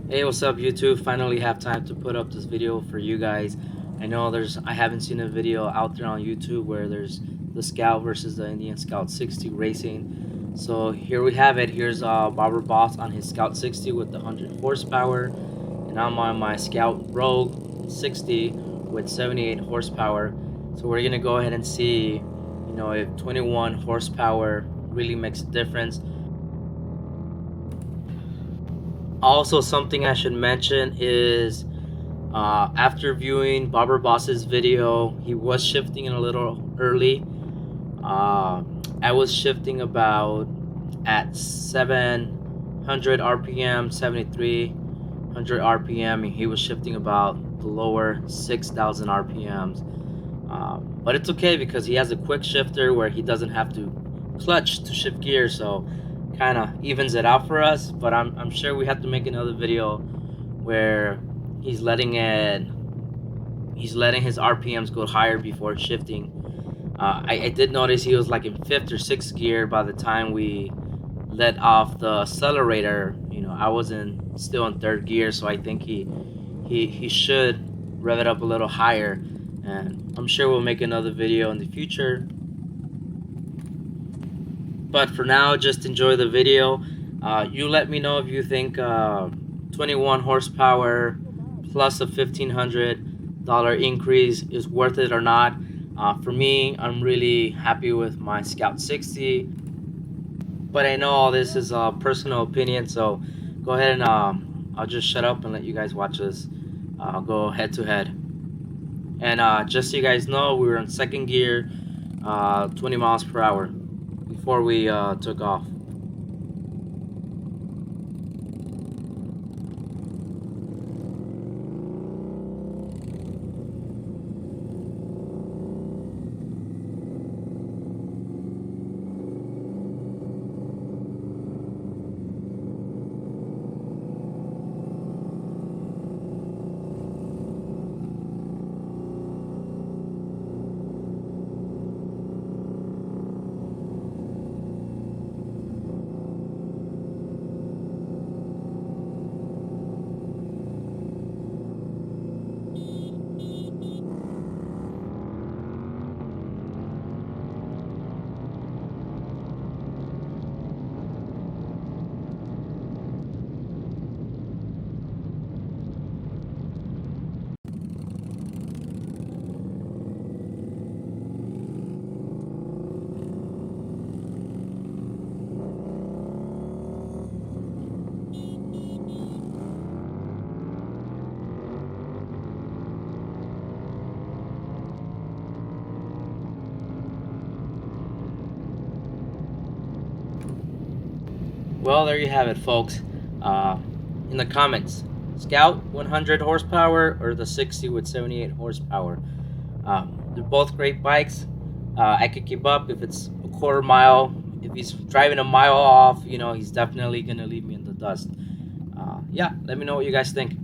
Hey, what's up YouTube? Finally have time to put up this video for you guys. I haven't seen a video out there on YouTube where there's the Scout versus the Indian Scout 60 racing. So here we have it. Here's Barbara Boss on his Scout 60 with the 100 horsepower, and I'm on my Scout Rogue 60 with 78 horsepower. So we're gonna go ahead and see, if 21 horsepower really makes a difference. Also, something I should mention is after viewing Barbara Boss's video, he was shifting a little early. I was shifting about at 700 RPM, 7300 RPM, and he was shifting about the lower 6000 RPMs. But it's okay because he has a quick shifter where he doesn't have to clutch to shift gear, so kind of evens it out for us. But I'm sure we have to make another video where he's letting his RPMs go higher before shifting. I did notice he was like in 5th or 6th gear by the time we let off the accelerator. I was still in 3rd gear, so I think he should rev it up a little higher, and I'm sure we'll make another video in the future. But for now, just enjoy the video. You let me know if you think 21 horsepower plus a $1,500 increase is worth it or not. For me, I'm really happy with my Scout 60, but I know all this is a personal opinion, so go ahead and I'll just shut up and let you guys watch this. I'll go head to head. And just so you guys know, we were in 2nd gear, 20 miles per hour before we took off. Well, there you have it, folks. In the comments, Scout 100 horsepower or the 60 with 78 horsepower. They're both great bikes. I could keep up if it's a quarter mile. If he's driving a mile off, he's definitely gonna leave me in the dust. Yeah, let me know what you guys think.